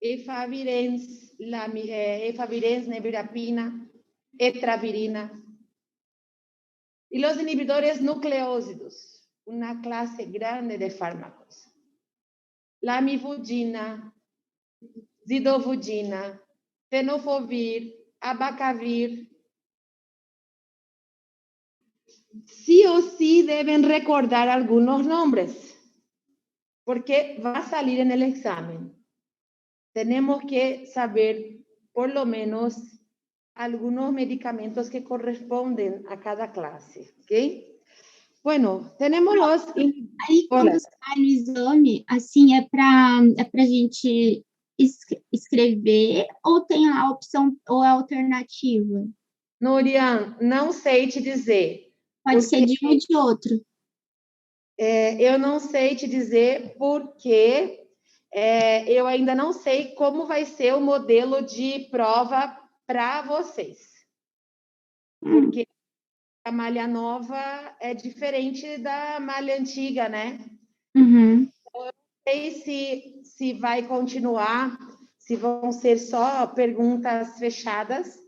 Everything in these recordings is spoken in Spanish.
efavirenz, efavirenz, nevirapina, etravirina. Y los inhibidores nucleósidos, una clase grande de fármacos. Lamivudina, zidovudina, tenofovir, abacavir. Sí o sí deben recordar algunos nombres, porque va a salir en el examen. Tenemos que saber por lo menos algunos medicamentos que corresponden a cada clase, ¿ok? Bueno, tenemos los... Aí, quando sai no exame, assim, é pra gente escrever ou tem a opção ou a alternativa? Norian, não sei te dizer. Pode ser de um ou de outro. Eu não sei te dizer porque eu ainda não sei como vai ser o modelo de prova para vocês. Porque a malha nova é diferente da malha antiga, né? Uhum. Eu não sei se vai continuar, se vão ser só perguntas fechadas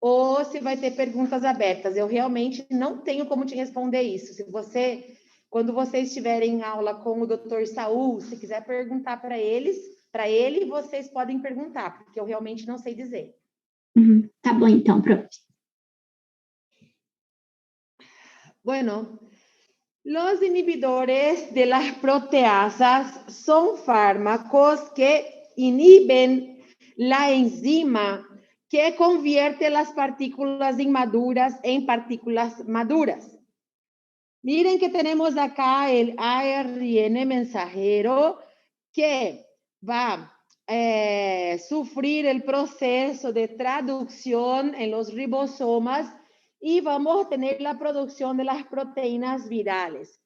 ou se vai ter perguntas abertas. Eu realmente não tenho como te responder isso. Quando vocês estiverem em aula com o Dr. Saul, se quiser perguntar para ele, vocês podem perguntar, porque eu realmente não sei dizer. Uhum. Tá bom, então, prof. Bueno, los inhibidores de las proteasas son fármacos que inhiben la enzima que convierte las partículas inmaduras en partículas maduras. Miren que tenemos acá el ARN mensajero que va a sufrir el proceso de traducción en los ribosomas y vamos a tener la producción de las proteínas virales.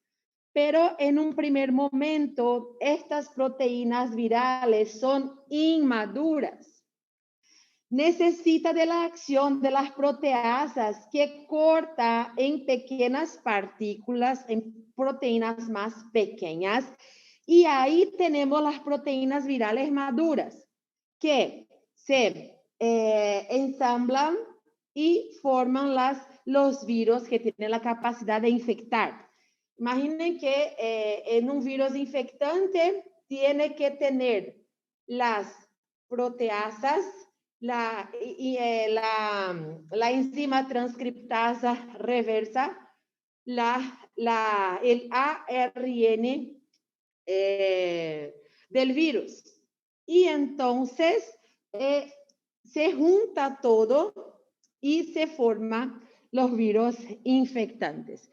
Pero en un primer momento, estas proteínas virales son inmaduras. Necesita de la acción de las proteasas que corta en pequeñas partículas, en proteínas más pequeñas, y ahí tenemos las proteínas virales maduras que se ensamblan y forman los virus que tienen la capacidad de infectar. Imaginen que en un virus infectante tiene que tener las proteasas, la enzima transcriptasa reversa, el ARN del virus. Y entonces se junta todo y se forman los virus infectantes.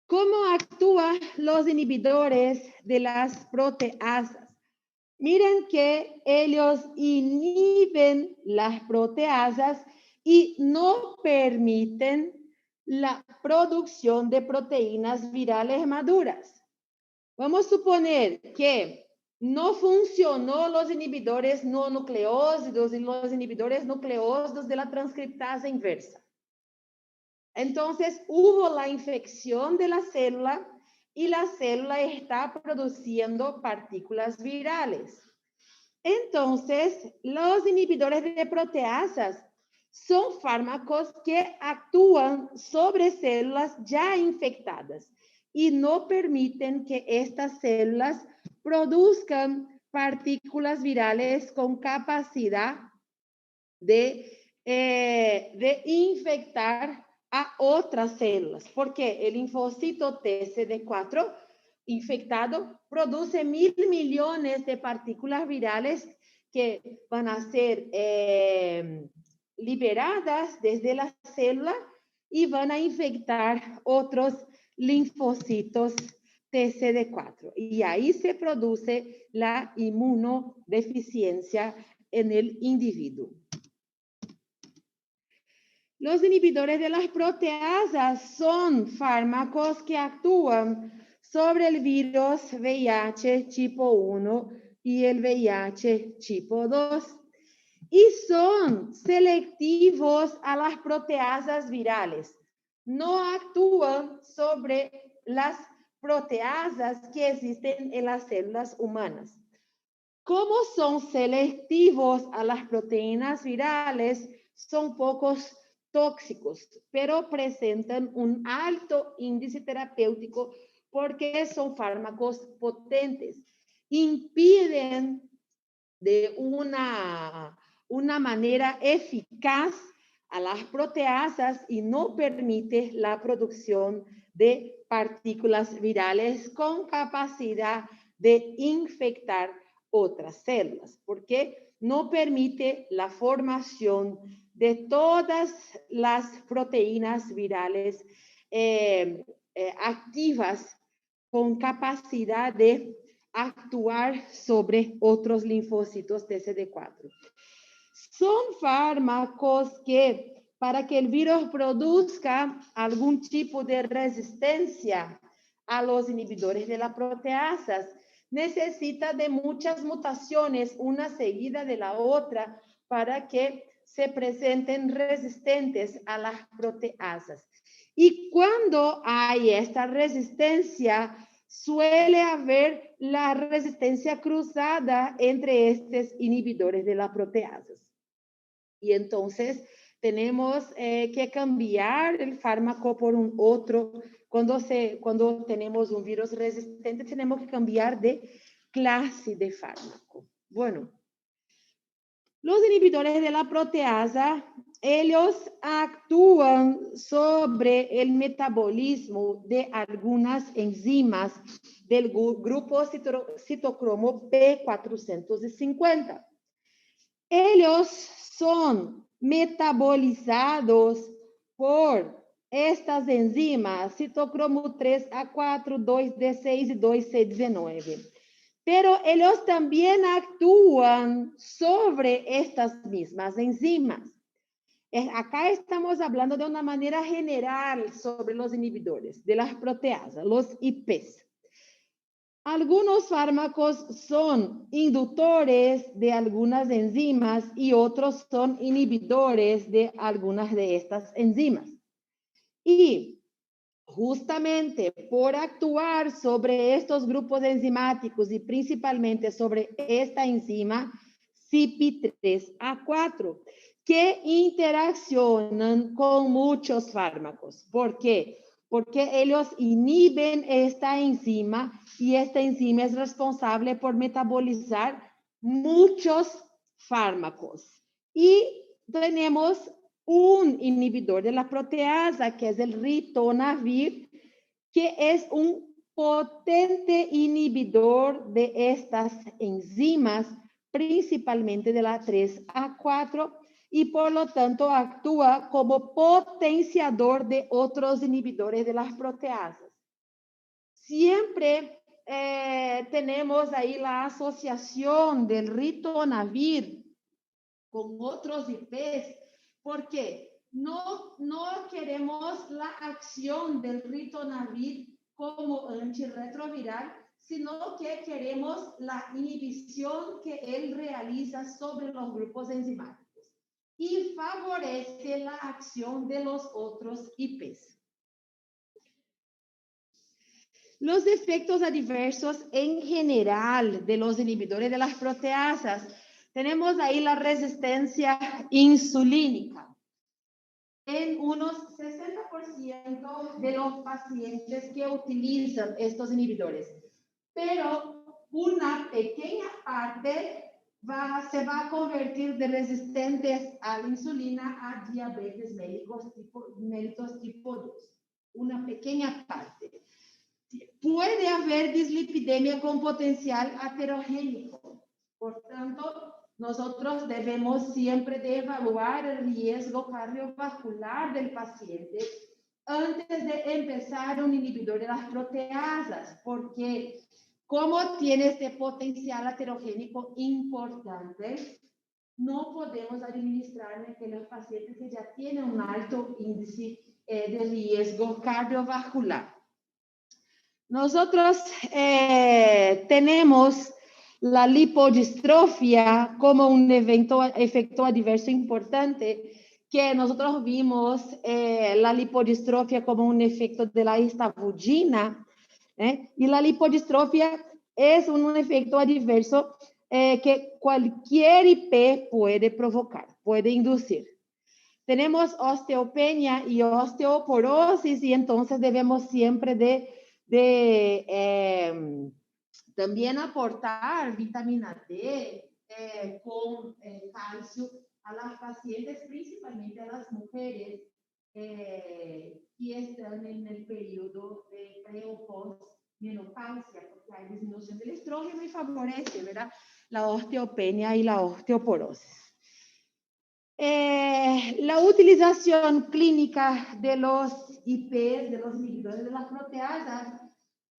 ¿Cómo actúan los inhibidores de las proteasas? Miren que ellos inhiben las proteasas y no permiten la producción de proteínas virales maduras. Vamos a suponer que no funcionó los inhibidores no nucleósidos y los inhibidores nucleósidos de la transcriptasa inversa. Entonces, hubo la infección de la célula y la célula está produciendo partículas virales. Entonces, los inhibidores de proteasas son fármacos que actúan sobre células ya infectadas y no permiten que estas células produzcan partículas virales con capacidad de infectar a otras células, porque el linfocito TCD4 infectado produce 1.000 millones de partículas virales que van a ser liberadas desde la célula y van a infectar otros linfocitos TCD4. Y ahí se produce la inmunodeficiencia en el individuo. Los inhibidores de las proteasas son fármacos que actúan sobre el virus VIH tipo 1 y el VIH tipo 2 y son selectivos a las proteasas virales. No actúan sobre las proteasas que existen en las células humanas. Como son selectivos a las proteínas virales, son pocos tóxicos, pero presentan un alto índice terapéutico porque son fármacos potentes. Impiden de una manera eficaz a las proteasas y no permite la producción de partículas virales con capacidad de infectar otras células, porque no permite la formación de todas las proteínas virales activas con capacidad de actuar sobre otros linfocitos de CD4. Son fármacos que, para que el virus produzca algún tipo de resistencia a los inhibidores de las proteasas, necesita de muchas mutaciones, una seguida de la otra, para que se presenten resistentes a las proteasas. Y cuando hay esta resistencia, suele haber la resistencia cruzada entre estos inhibidores de las proteasas. Y entonces tenemos que cambiar el fármaco por un otro. Cuando tenemos un virus resistente, tenemos que cambiar de clase de fármaco. Bueno, los inhibidores de la proteasa, ellos actúan sobre el metabolismo de algunas enzimas del grupo citocromo P450. Ellos son metabolizados por estas enzimas, citocromo 3A4, 2D6 y 2C19. Pero ellos también actúan sobre estas mismas enzimas. Acá estamos hablando de una manera general sobre los inhibidores de las proteasas, los IPs. Algunos fármacos son inductores de algunas enzimas y otros son inhibidores de algunas de estas enzimas. Y justamente por actuar sobre estos grupos enzimáticos y principalmente sobre esta enzima CYP3A4, que interaccionan con muchos fármacos. ¿Por qué? Porque ellos inhiben esta enzima y esta enzima es responsable por metabolizar muchos fármacos. Y tenemos un inhibidor de la proteasa, que es el ritonavir, que es un potente inhibidor de estas enzimas, principalmente de la 3A4, y por lo tanto actúa como potenciador de otros inhibidores de las proteasas. Siempre tenemos ahí la asociación del ritonavir con otros IPs, porque no queremos la acción del ritonavir como antirretroviral, sino que queremos la inhibición que él realiza sobre los grupos enzimáticos y favorece la acción de los otros IPs. Los efectos adversos en general de los inhibidores de las proteasas, tenemos ahí la resistencia insulínica. En unos 60% de los pacientes que utilizan estos inhibidores, pero una pequeña parte se va a convertir de resistentes a la insulina a diabetes mellitus tipo 2. Una pequeña parte. Puede haber dislipidemia con potencial aterogénico. Por tanto, nosotros debemos siempre de evaluar el riesgo cardiovascular del paciente antes de empezar un inhibidor de las proteasas, porque como tiene este potencial aterogénico importante, no podemos administrar en aquellos pacientes que ya tienen un alto índice de riesgo cardiovascular. Nosotros tenemos la lipodistrofia como un efecto adverso importante, que nosotros vimos la lipodistrofia como un efecto de la estavudina, y la lipodistrofia es un efecto adverso que cualquier IP puede provocar, puede inducir. Tenemos osteopenia y osteoporosis y entonces debemos siempre también aportar vitamina D con calcio a las pacientes, principalmente a las mujeres que están en el periodo de pre o post-menopausia, porque hay disminución del estrógeno y favorece, ¿verdad?, la osteopenia y la osteoporosis. La utilización clínica de los IPs, de los inhibidores de las proteasas,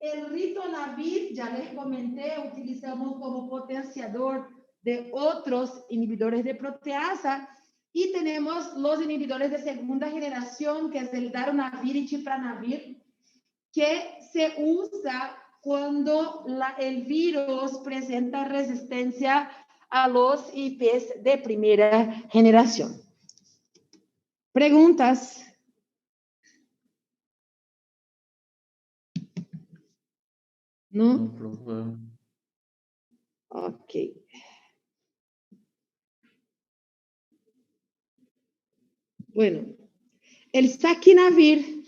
el ritonavir, ya les comenté, utilizamos como potenciador de otros inhibidores de proteasa, y tenemos los inhibidores de segunda generación, que es el darunavir y chipranavir, que se usa cuando el virus presenta resistencia a los IPs de primera generación. ¿Preguntas? ¿No? No, profe. Ok. Bueno, el saquinavir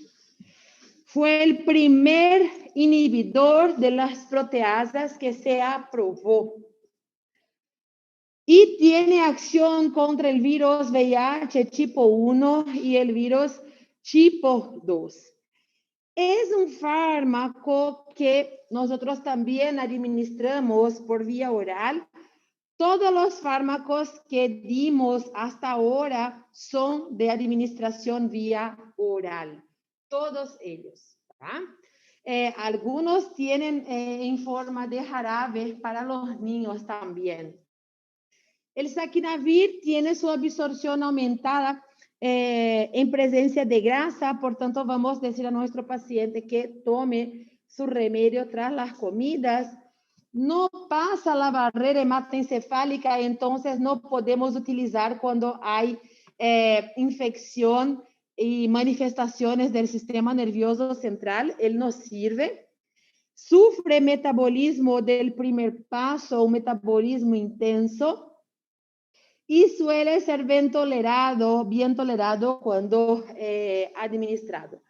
fue el primer inhibidor de las proteasas que se aprobó y tiene acción contra el virus VIH tipo 1 y el virus tipo 2. Es un fármaco que nosotros también administramos por vía oral. Todos los fármacos que dimos hasta ahora son de administración vía oral. Todos ellos, ¿verdad? Algunos tienen en forma de jarabe para los niños también. El saquinavir tiene su absorción aumentada en presencia de grasa, por tanto vamos a decir a nuestro paciente que tome su remedio tras las comidas. No pasa la barrera hematoencefálica, entonces no podemos utilizar cuando hay infección y manifestaciones del sistema nervioso central, él no sirve. Sufre metabolismo del primer paso, un metabolismo intenso, y suele ser bien tolerado cuando administrado.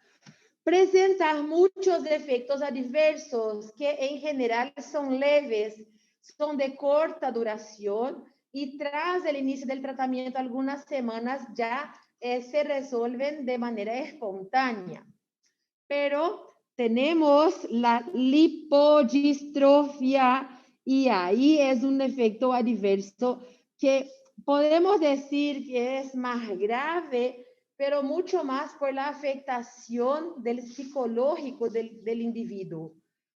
Presenta muchos efectos adversos que en general son leves, son de corta duración y tras el inicio del tratamiento, algunas semanas ya se resuelven de manera espontánea. Pero tenemos la lipodistrofia y ahí es un efecto adverso que podemos decir que es más grave, pero mucho más por la afectación del psicológico del individuo.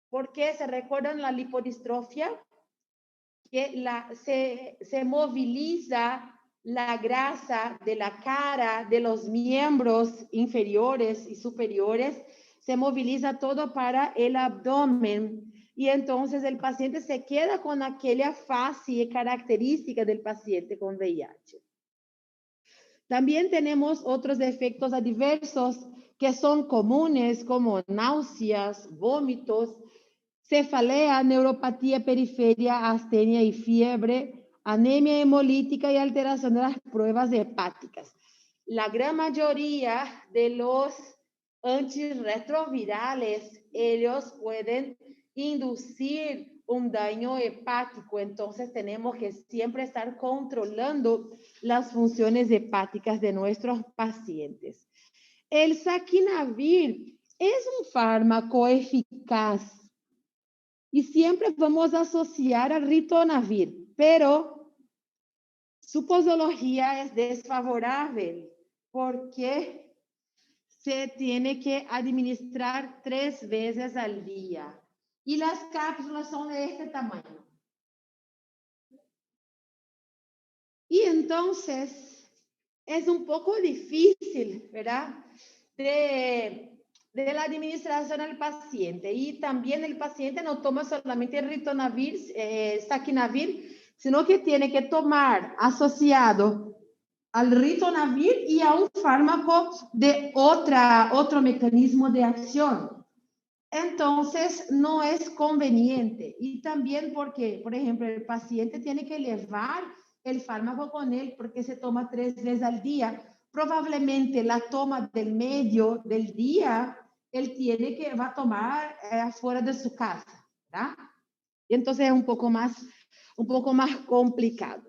Porque se recuerdan la lipodistrofia, que se moviliza la grasa de la cara, de los miembros inferiores y superiores, se moviliza todo para el abdomen. Y entonces el paciente se queda con aquella fase característica del paciente con VIH. También tenemos otros efectos adversos que son comunes, como náuseas, vómitos, cefalea, neuropatía periférica, astenia y fiebre, anemia hemolítica y alteración de las pruebas hepáticas. La gran mayoría de los antirretrovirales, ellos pueden inducir un daño hepático, entonces tenemos que siempre estar controlando las funciones hepáticas de nuestros pacientes. El saquinavir es un fármaco eficaz y siempre vamos a asociar al ritonavir, pero su posologia es desfavorable porque se tiene que administrar 3 veces al día y las cápsulas son de este tamaño. Y entonces es un poco difícil, ¿verdad?, de la administración al paciente. Y también el paciente no toma solamente el ritonavir, saquinavir, sino que tiene que tomar asociado al ritonavir y a un fármaco de otro mecanismo de acción. Entonces, no es conveniente. Y también porque, por ejemplo, el paciente tiene que llevar el fármaco con él porque se toma 3 veces al día. Probablemente la toma del medio del día, él va a tomar afuera de su casa, ¿verdad? Y entonces es un poco más complicado.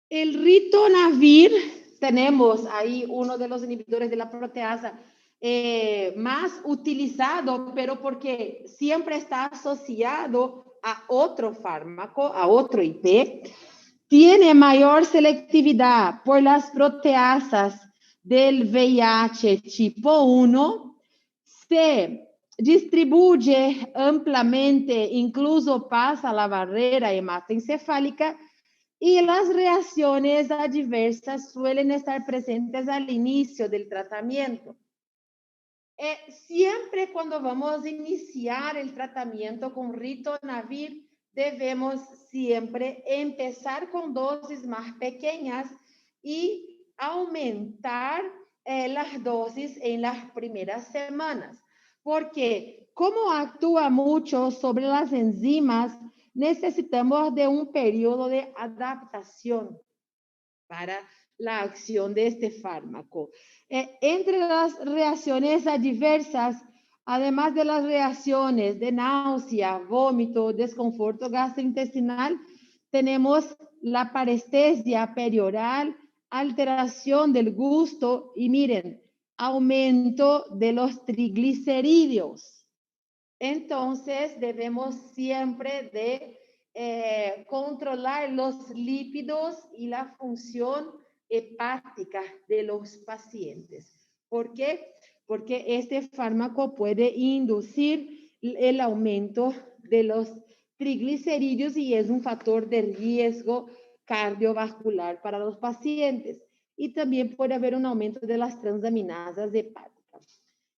El ritonavir, tenemos ahí uno de los inhibidores de la proteasa más utilizado, pero porque siempre está asociado a otro fármaco, a otro IP, tiene mayor selectividad por las proteasas del VIH tipo 1, se distribuye ampliamente, incluso pasa la barrera hematoencefálica, y las reacciones adversas suelen estar presentes al inicio del tratamiento. Siempre cuando vamos a iniciar el tratamiento con ritonavir, debemos siempre empezar con dosis más pequeñas y aumentar las dosis en las primeras semanas. Porque como actúa mucho sobre las enzimas, necesitamos de un periodo de adaptación para la acción de este fármaco. Entre las reacciones adversas, además de las reacciones de náusea, vómito, desconforto gastrointestinal, tenemos la parestesia perioral, alteración del gusto y miren, aumento de los triglicéridos. Entonces, debemos siempre de controlar los lípidos y la función hepática de los pacientes. ¿Por qué? Porque este fármaco puede inducir el aumento de los triglicéridos y es un factor de riesgo cardiovascular para los pacientes. Y también puede haber un aumento de las transaminasas hepáticas.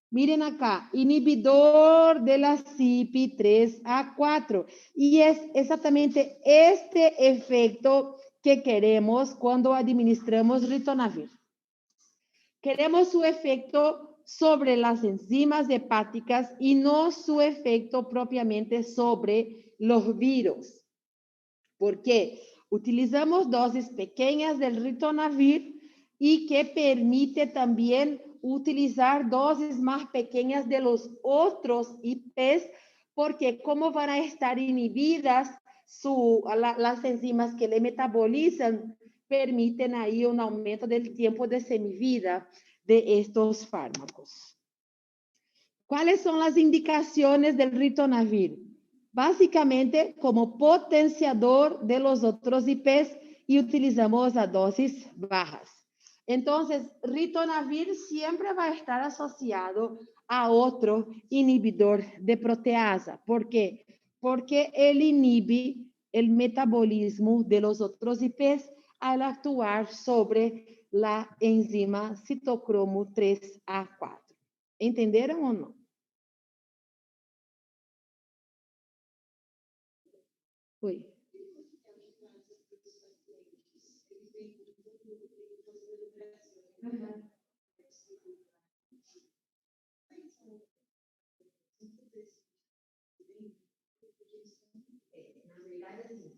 Miren acá, inhibidor de la CYP3A4. Y es exactamente este efecto que queremos cuando administramos ritonavir. Queremos su efecto sobre las enzimas hepáticas y no su efecto propiamente sobre los virus. ¿Por qué? Utilizamos dosis pequeñas del ritonavir y que permite también utilizar dosis más pequeñas de los otros IPs, porque como van a estar inhibidas las enzimas que le metabolizan, permiten ahí un aumento del tiempo de semivida de estos fármacos. ¿Cuáles son las indicaciones del ritonavir? Básicamente como potenciador de los otros IPs y utilizamos a dosis bajas. Entonces, ritonavir siempre va a estar asociado a otro inhibidor de proteasa. ¿Por qué? Porque él inhibe el metabolismo de los otros IPs al actuar sobre la enzima citocromo 3A4. ¿Entenderam ou não? Oi. Uhum. Na verdade,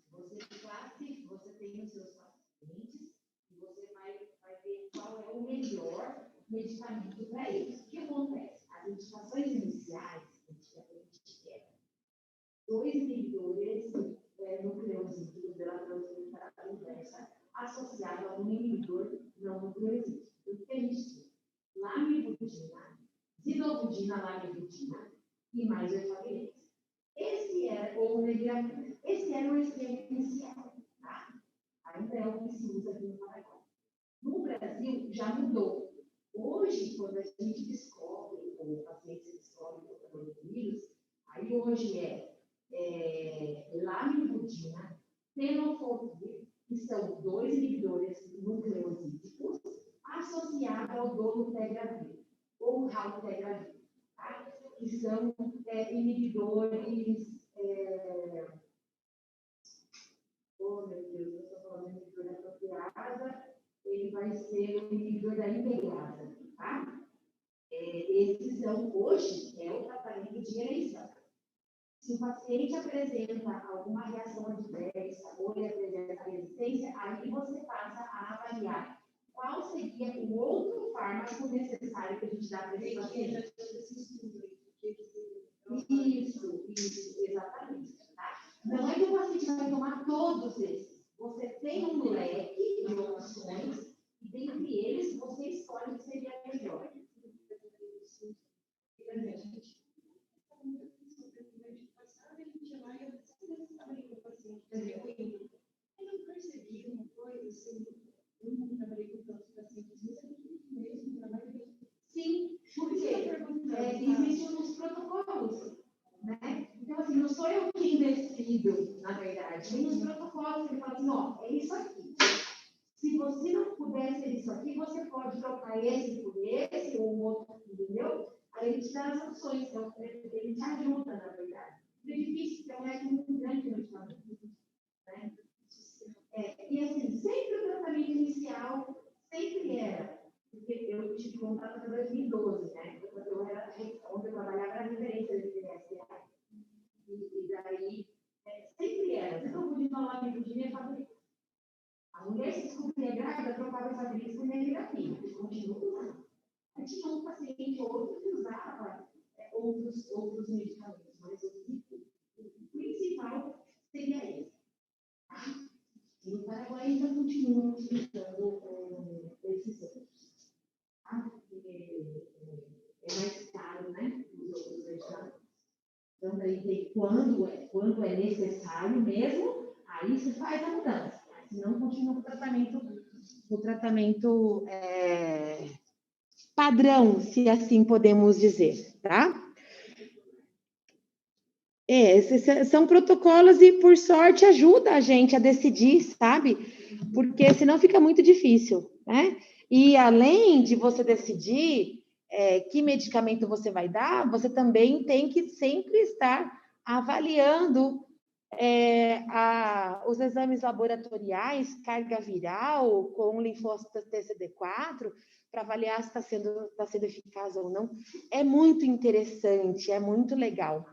assim, você tem os seus pacientes e você vai ver qual é o melhor medicamento para eles. O que acontece? As indicações iniciais, que a gente quer, 2 inibidores nucleosídeos da transferência inversa associado a um inibidor não nucleosídeo. O que a gente tem? Lamivudina, zidovudina, lamivudina e mais o efavirenz. Esse era o esquema inicial, tá? Ainda é o que se usa aqui no Paraguai. No Brasil, já mudou. Hoje, quando a gente descobre, ou o paciente descobre o coronavírus, aí hoje lamivudina, tenofovir, que são 2 inibidores nucleosídicos, associados ao dolutegravir, ou raltegravir, tá? Que são inibidores... oh, meu Deus, eu estou falando de inibidor da proteasa ele vai ser o inibidor da integrase, tá? Esses são, hoje, o tratamento de eleição. Se o paciente apresenta alguma reação adversa ou ele apresenta resistência, aí você passa a avaliar qual seria o outro fármaco necessário que a gente dá para esse paciente. Isso, exatamente. Tá? Não é que o paciente vai tomar todos esses. Você tem um leque de opções e, dentre eles, você escolhe o que seria melhor. Eu não percebi uma coisa assim, eu não trabalhei com tantos pacientes, mas é muito mesmo trabalho. Sim, porque existem os protocolos, né? Então, assim, não sou eu quem decido, na verdade. Tem os protocolos que falam assim, ó, é isso aqui. Se você não puder ser isso aqui, você pode trocar esse por esse ou outro, entendeu? Aí ele te dá as opções, então ele te ajuda, na verdade. É difícil, porque é um leque muito grande de medicamento, né? E assim, sempre o tratamento inicial, sempre era, porque eu tive contato até 2012, né? Onde eu trabalhava era referência de PSA. E daí, sempre era. Se eu podia falar que podia fazer. A mulher se descobria grávida, trocava essa gris por mamografia. Continua usando. Aí tinha um paciente ou outro que usava outros medicamentos, mas o principal seria esse. Tá? E no Paraguai ainda continuam utilizando esses outros. Tá? Porque é mais caro, né? Os outros medicamentos. Então, daí tem quando é necessário mesmo, aí se faz a mudança. Senão, continua o tratamento padrão, se assim podemos dizer, tá? Esses são protocolos e, por sorte, ajuda a gente a decidir, sabe? Porque senão fica muito difícil, né? E além de você decidir que medicamento você vai dar, você também tem que sempre estar avaliando os exames laboratoriais, carga viral com linfócito TCD4, para avaliar se está sendo eficaz ou não. É muito interessante, é muito legal.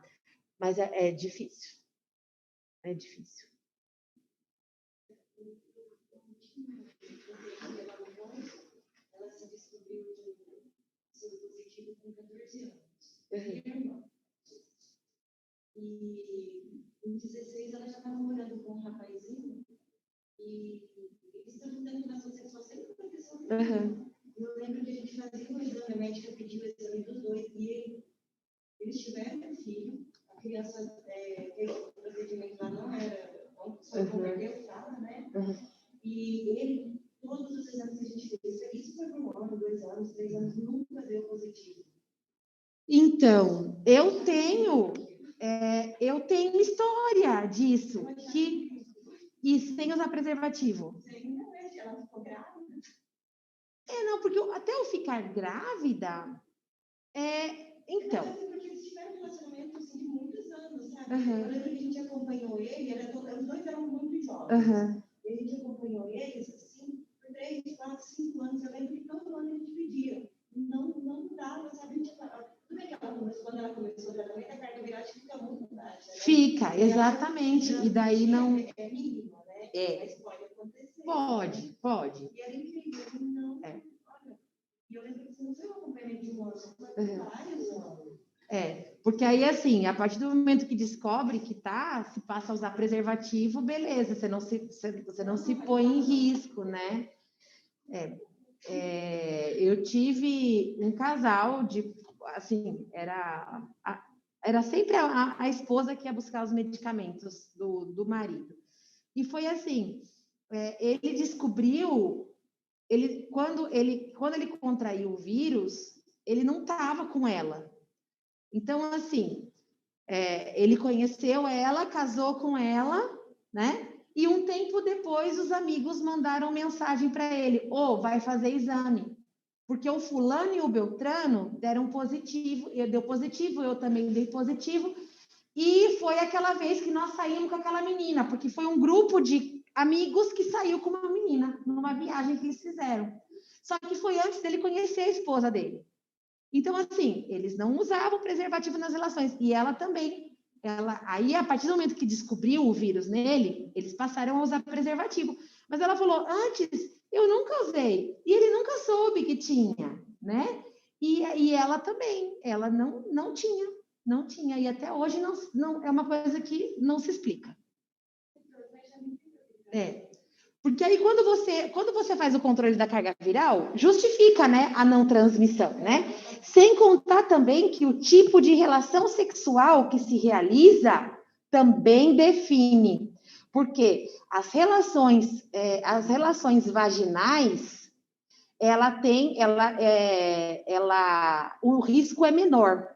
Mas é difícil. É difícil. Ela se descobriu ser positivo com 14 anos. E em 16 ela já estava morando com um rapazinho e eles estavam dando uma associação sempre aconteceu. Eu lembro que a gente fazia um exame, a médica pediu o exame dos dois e eles tiveram um filho. A criança fez o procedimento lá, não era só converteu, fala, né? E ele, todos os exames que a gente fez, isso foi por 1 ano, 2 anos, 3 anos, nunca deu positivo. Então, eu tenho história disso, e sem usar preservativo. Ela ficou grávida? Não, porque até eu ficar grávida, então... Porque eles tiveram um relacionamento assim, de muitos anos, sabe? Eu lembro que a gente acompanhou ele, os dois eram muito jovens. E a gente acompanhou eles, assim, por 3, 4, 5 anos. Eu lembro que todo ano a gente pedia. Não dava, sabe? Tudo bem que quando ela começou o tratamento, a carga viral fica muito baixa. Né? Fica, exatamente. E daí não... É mínima, né? Mas pode acontecer. Pode. E era incrível. Não. Olha, e eu lembro que você não foi um acompanhamento de 1 ano, você foi vários anos. Porque aí, assim, a partir do momento que descobre que se passa a usar preservativo, beleza, você não se põe em risco, né? Eu tive um casal assim, era sempre a esposa que ia buscar os medicamentos do marido. E foi assim, ele descobriu, quando ele contraiu o vírus, ele não estava com ela. Então, assim, ele conheceu ela, casou com ela, né? E um tempo depois, os amigos mandaram mensagem para ele: vai fazer exame. Porque o fulano e o Beltrano deram positivo, deu positivo, eu também dei positivo. E foi aquela vez que nós saímos com aquela menina, porque foi um grupo de amigos que saiu com uma menina, numa viagem que eles fizeram. Só que foi antes dele conhecer a esposa dele. Então, assim, eles não usavam preservativo nas relações. E ela também. Aí, a partir do momento que descobriu o vírus nele, eles passaram a usar preservativo. Mas ela falou, antes, eu nunca usei. E ele nunca soube que tinha, né? E ela também. Ela não tinha. Não tinha. E até hoje não é uma coisa que não se explica. Porque aí, quando você faz o controle da carga viral, justifica, né, a não transmissão, né? Sem contar também que o tipo de relação sexual que se realiza também define. Porque as relações vaginais, o risco é menor,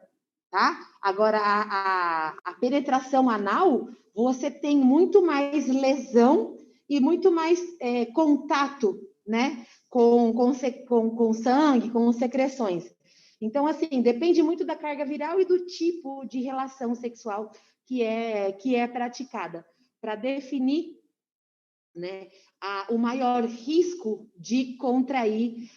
tá? Agora, a penetração anal, você tem muito mais lesão e muito mais contato, né? Com sangue, com secreções. Então, assim, depende muito da carga viral e do tipo de relação sexual que é praticada, para definir, né, o maior risco de contrair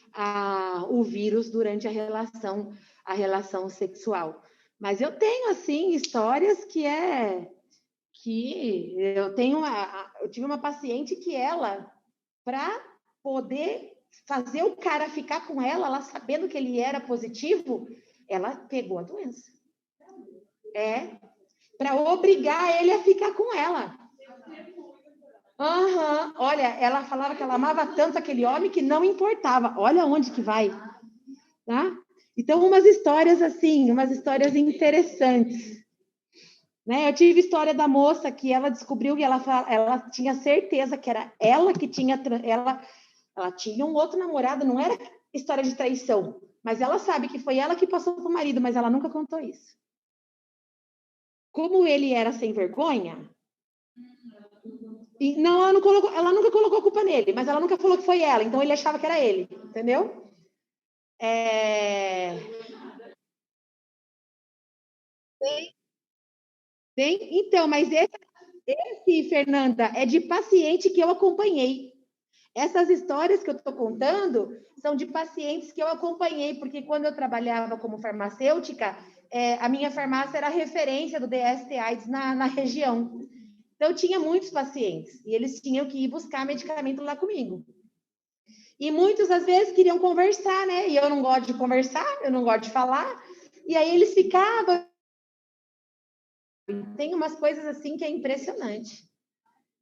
o vírus durante a relação sexual. Mas eu tenho, assim, histórias que eu tive uma paciente que ela, para poder fazer o cara ficar com ela sabendo que ele era positivo, ela pegou a doença. Para obrigar ele a ficar com ela. Olha, ela falava que ela amava tanto aquele homem que não importava. Olha onde que vai, tá? Então, umas histórias assim, umas histórias interessantes. Né? Eu tive história da moça que ela descobriu e ela tinha certeza que era ela que tinha... Ela tinha um outro namorado, não era história de traição, mas ela sabe que foi ela que passou para o marido, mas ela nunca contou isso. Como ele era sem vergonha... Não, ela nunca colocou a culpa nele, mas ela nunca falou que foi ela, então ele achava que era ele, entendeu? Tem? Então, mas esse, Fernanda, é de paciente que eu acompanhei. Essas histórias que eu estou contando são de pacientes que eu acompanhei, porque quando eu trabalhava como farmacêutica, a minha farmácia era referência do DST-AIDS na região. Então, eu tinha muitos pacientes, e eles tinham que ir buscar medicamento lá comigo. E muitos, às vezes, queriam conversar, né? E eu não gosto de conversar, eu não gosto de falar. E aí eles ficavam... Tem umas coisas assim que é impressionante.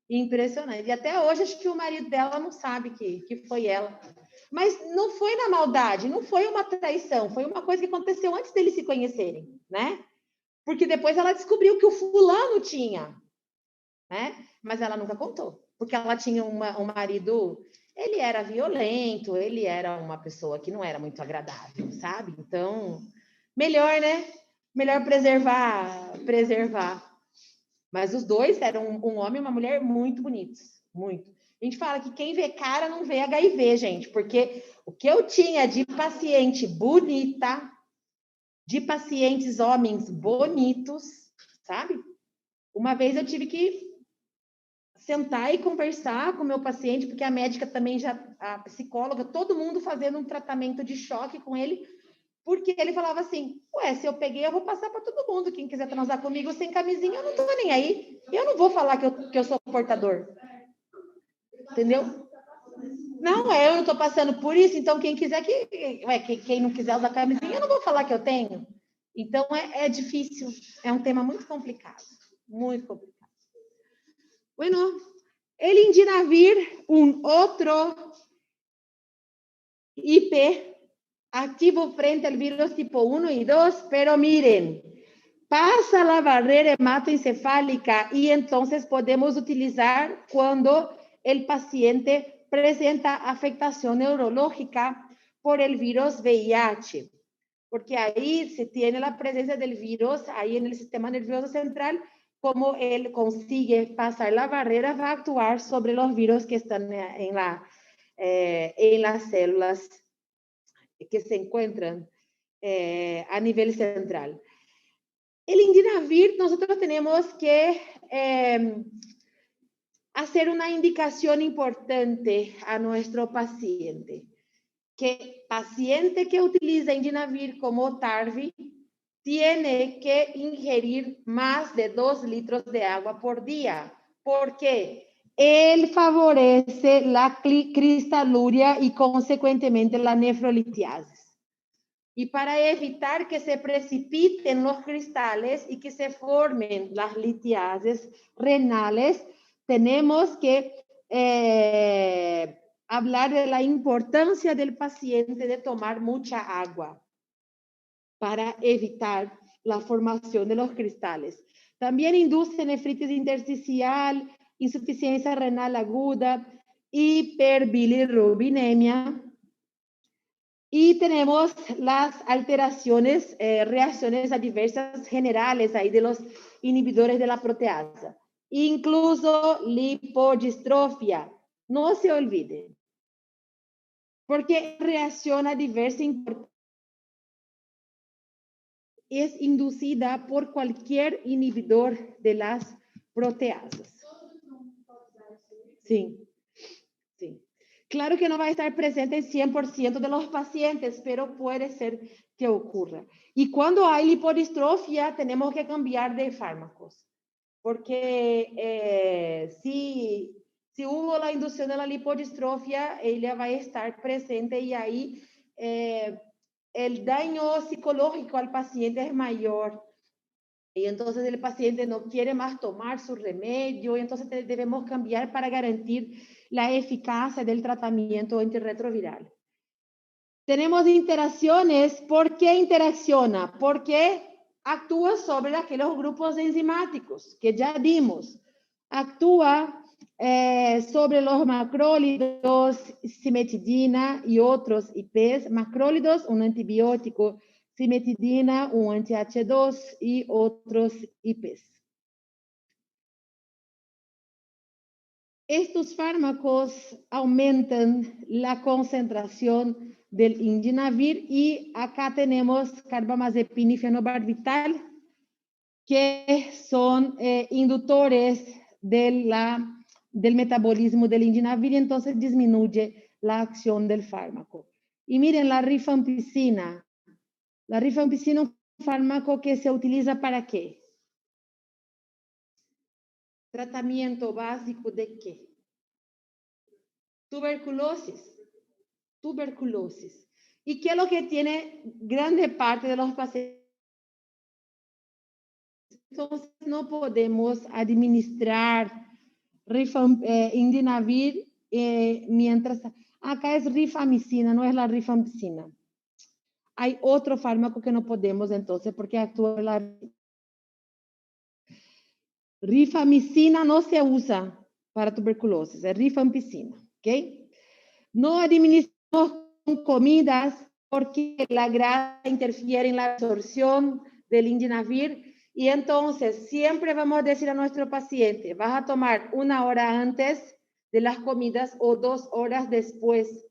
Impressionante. E até hoje, acho que o marido dela não sabe que foi ela. Mas não foi na maldade, não foi uma traição, foi uma coisa que aconteceu antes deles se conhecerem, né? Porque depois ela descobriu que o fulano tinha, né? Mas ela nunca contou, porque ela tinha um marido... Ele era violento, ele era uma pessoa que não era muito agradável, sabe? Então, melhor, né? Melhor preservar. Mas os dois eram um homem e uma mulher muito bonitos, muito. A gente fala que quem vê cara não vê HIV, gente, porque o que eu tinha de paciente bonita, de pacientes homens bonitos, sabe? Uma vez eu tive que sentar e conversar com o meu paciente, porque a médica também a psicóloga, todo mundo fazendo um tratamento de choque com ele, porque ele falava assim, se eu peguei, eu vou passar para todo mundo, quem quiser transar comigo sem camisinha, eu não tô nem aí, eu não vou falar que eu sou portador, entendeu? Não, eu não tô passando por isso, então quem quiser, quem não quiser usar camisinha, eu não vou falar que eu tenho. Então, é difícil, é um tema muito complicado, muito complicado. Bueno, el Indinavir, un otro IP activo frente al virus tipo 1 y 2, pero miren, pasa la barrera hematoencefálica y entonces podemos utilizar cuando el paciente presenta afectación neurológica por el virus VIH, porque ahí se tiene la presencia del virus ahí en el sistema nervioso central. Como él consigue pasar la barrera, va a actuar sobre los virus que están en las células que se encuentran a nivel central. El Indinavir, nosotros tenemos que hacer una indicación importante a nuestro paciente, que paciente que utiliza Indinavir como TARV tiene que ingerir más de 2 litros de agua por día. ¿Por qué? Él favorece la cristaluria y consecuentemente la nefrolitiasis. Y para evitar que se precipiten los cristales y que se formen las litiases renales, tenemos que hablar de la importancia del paciente de tomar mucha agua para evitar la formación de los cristales. También induce nefritis intersticial, insuficiencia renal aguda, hiperbilirrubinemia. Y tenemos las alteraciones, reacciones adversas generales ahí de los inhibidores de la proteasa. Incluso lipodistrofia. No se olviden. Porque reacción adversa importante es inducida por cualquier inhibidor de las proteasas. Sí, sí. Claro que no va a estar presente en 100% de los pacientes, pero puede ser que ocurra. Y cuando hay lipodistrofia, tenemos que cambiar de fármacos. Porque si hubo la inducción de la lipodistrofia, ella va a estar presente y ahí el daño psicológico al paciente es mayor. Y entonces el paciente no quiere más tomar su remedio, y entonces debemos cambiar para garantir la eficacia del tratamiento antirretroviral. Tenemos interacciones. ¿Por qué interacciona? Porque actúa sobre aquellos grupos enzimáticos que ya dimos. Actúa sobre los macrólidos, cimetidina y otros IPs. Macrólidos, un antibiótico, cimetidina, un anti-H2 y otros IPs. Estos fármacos aumentan la concentración del Indinavir y acá tenemos carbamazepina y fenobarbital, que son inductores del metabolismo del Indinavir y entonces disminuye la acción del fármaco. Y miren, la rifampicina. La rifampicina es un fármaco que se utiliza ¿para qué? Tratamiento básico de qué? Tuberculosis. Tuberculosis. ¿Y qué es lo que tiene grande parte de los pacientes? Entonces, no podemos administrar Indinavir mientras... Acá es rifamicina, no es la rifampicina. Hay otro fármaco que no podemos entonces porque actúa la... Rifamicina no se usa para tuberculosis, es rifampicina, ¿ok? No administramos con comidas porque la grasa interfiere en la absorción del Indinavir y entonces siempre vamos a decir a nuestro paciente, vas a tomar 1 hora antes de las comidas o 2 horas después,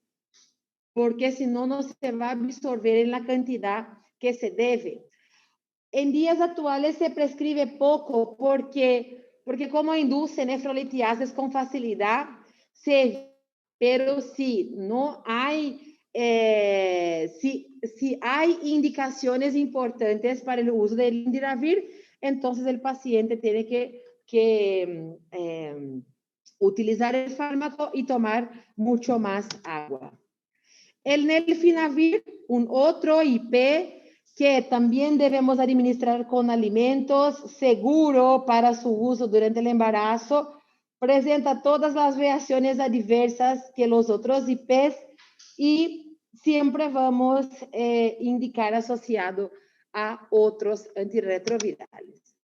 porque si no, no se va a absorber en la cantidad que se debe. En días actuales se prescribe poco porque como induce nefrolitiasis con facilidad, pero si no hay, si hay indicaciones importantes para el uso del Indinavir, entonces el paciente tiene que utilizar el fármaco y tomar mucho más agua. El nelfinavir, un otro IP que también debemos administrar con alimentos, seguro para su uso durante el embarazo, presenta todas las reacciones adversas que los otros IPs y siempre vamos a indicar asociado a otros antirretrovirales.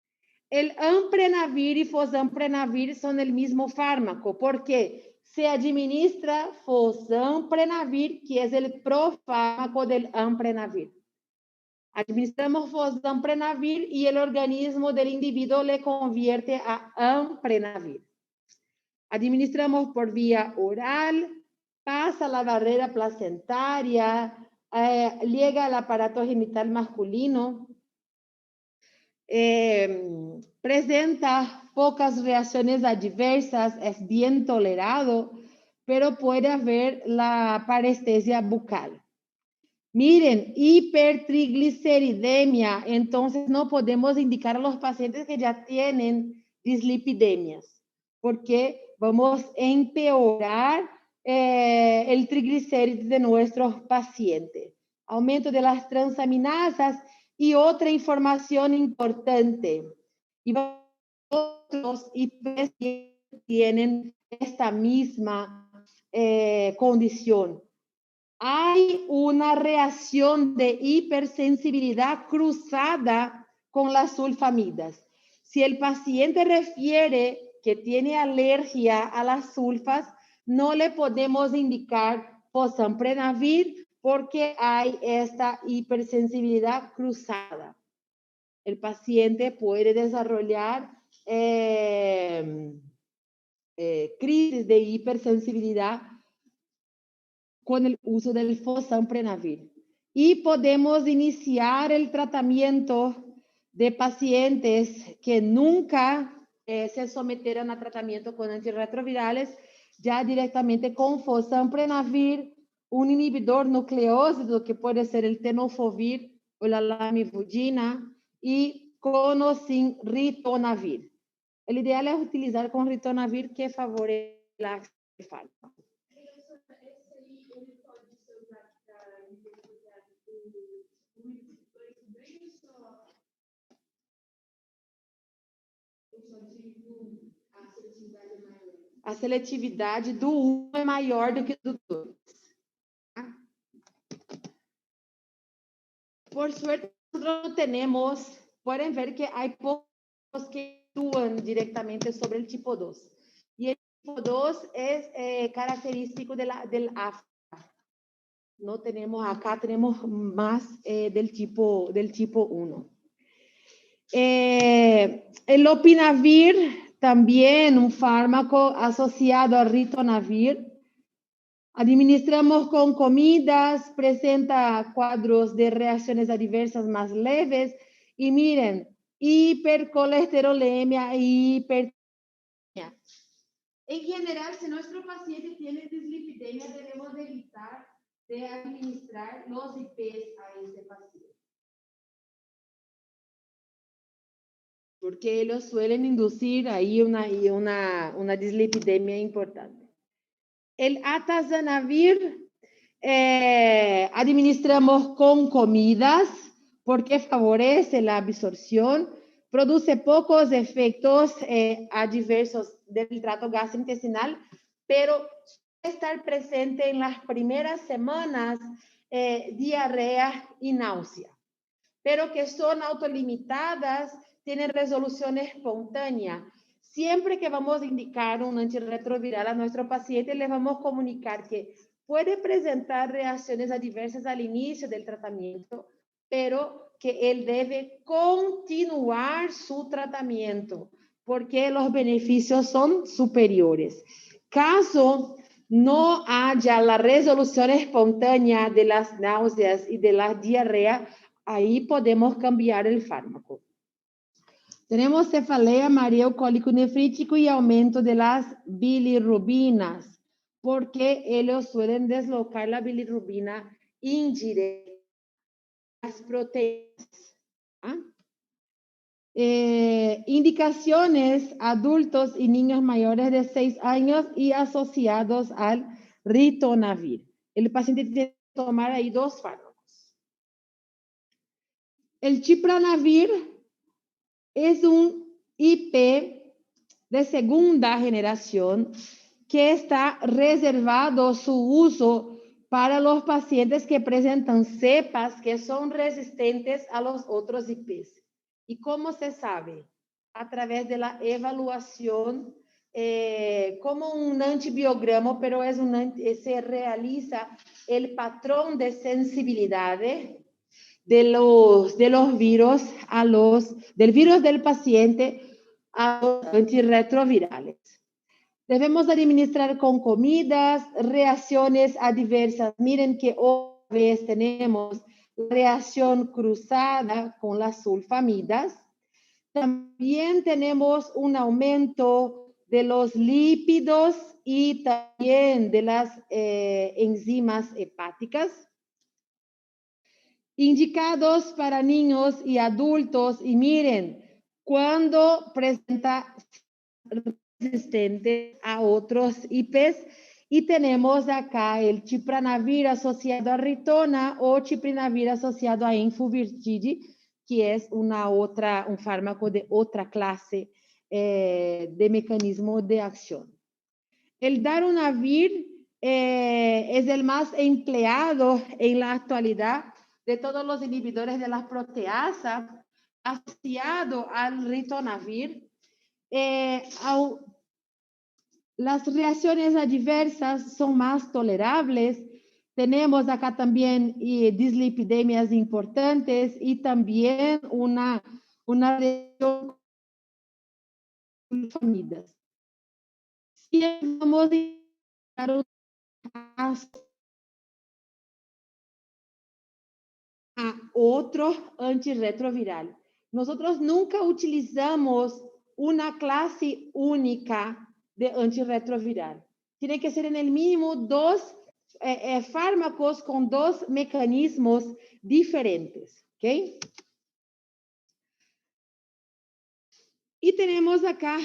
El amprenavir y fosamprenavir son el mismo fármaco, porque se administra fosamprenavir, que es el profármaco del amprenavir. Administramos fosamprenavir y el organismo del individuo le convierte a amprenavir. Administramos por vía oral, pasa la barrera placentaria, llega al aparato genital masculino. presenta pocas reacciones adversas, es bien tolerado, pero puede haber la parestesia bucal. Miren, hipertrigliceridemia, entonces no podemos indicar a los pacientes que ya tienen dislipidemias, porque vamos a empeorar el triglicéridos de nuestros pacientes. Aumento de las transaminasas y otra información importante. Y otros IPs tienen esta misma condición. Hay una reacción de hipersensibilidad cruzada con las sulfamidas. Si el paciente refiere que tiene alergia a las sulfas, no le podemos indicar Fosamprenavir porque hay esta hipersensibilidad cruzada. El paciente puede desarrollar crisis de hipersensibilidad con el uso del Fosamprenavir. Y podemos iniciar el tratamiento de pacientes que nunca se sometieron a tratamiento con antirretrovirales, ya directamente con Fosamprenavir, un inhibidor nucleósido que puede ser el tenofovir o la lamivudina, y con o sin ritonavir. El ideal es utilizar con ritonavir que favorece la acción del fármaco. A seletividade do 1 é maior do que do 2. Por suerte, nosotros tenemos, pueden ver que hay pocos que actúan directamente sobre el tipo 2. Y el tipo 2 es característico del AFA. No tenemos, acá tenemos más del tipo 1. El lopinavir, también un fármaco asociado al ritonavir. Administramos con comidas, presenta cuadros de reacciones adversas más leves. Y miren, hipercolesterolemia y hipertensión. En general, si nuestro paciente tiene dislipidemia, debemos evitar de administrar los IPs a este paciente, porque ellos suelen inducir ahí una dislipidemia importante. El atazanavir administramos con comidas porque favorece la absorción, produce pocos efectos adversos del trato gastrointestinal, pero suele estar presente en las primeras semanas diarrea y náusea, pero que son autolimitadas, tienen resolución espontánea. Siempre que vamos a indicar un antirretroviral a nuestro paciente, le vamos a comunicar que puede presentar reacciones adversas al inicio del tratamiento, pero que él debe continuar su tratamiento, porque los beneficios son superiores. Caso no haya la resolución espontánea de las náuseas y de la diarrea, ahí podemos cambiar el fármaco. Tenemos cefalea, mareo, cólico nefrítico y aumento de las bilirrubinas, porque ellos suelen deslocar la bilirrubina indirecta a las proteínas. Indicaciones, adultos y niños mayores de 6 años y asociados al ritonavir. El paciente tiene que tomar ahí 2 fármacos. El chipranavir es un IP de segunda generación que está reservado su uso para los pacientes que presentan cepas que son resistentes a los otros IPs. ¿Y cómo se sabe? A través de la evaluación, como un antibiograma, pero se realiza el patrón de sensibilidad de los virus del virus del paciente a los antirretrovirales. Debemos administrar con comidas, reacciones adversas. Miren que otra vez tenemos reacción cruzada con las sulfamidas. También tenemos un aumento de los lípidos y también de las enzimas hepáticas, indicados para niños y adultos. Y miren, cuando presenta resistente a otros IPs, y tenemos acá el chipranavir asociado a ritona o chiprinavir asociado a enfuvirtide, que es un fármaco de otra clase de mecanismo de acción. El darunavir es el más empleado en la actualidad de todos los inhibidores de las proteasas, asociado al ritonavir. Las reacciones adversas son más tolerables. Tenemos acá también dislipidemias importantes y también una reacción con familias. Si vamos a otro antirretroviral. Nosotros nunca utilizamos una clase única de antirretroviral. Tiene que ser en el mínimo dos fármacos con dos mecanismos diferentes, ¿ok? Y tenemos acá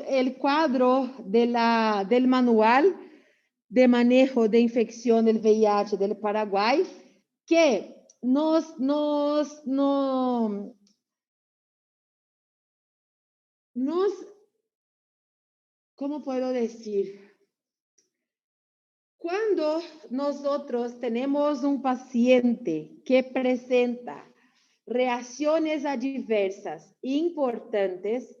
el cuadro del manual de manejo de infección del VIH del Paraguay, que ¿cómo puedo decir? Cuando nosotros tenemos un paciente que presenta reacciones adversas importantes,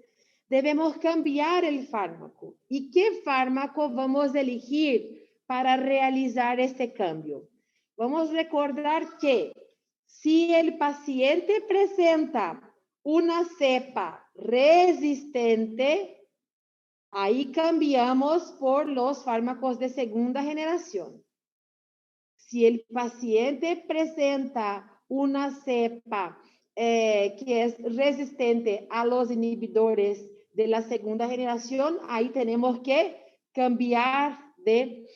debemos cambiar el fármaco. ¿Y qué fármaco vamos a elegir para realizar este cambio? Vamos a recordar que si el paciente presenta una cepa resistente, ahí cambiamos por los fármacos de segunda generación. Si el paciente presenta una cepa que es resistente a los inhibidores de la segunda generación, ahí tenemos que cambiar de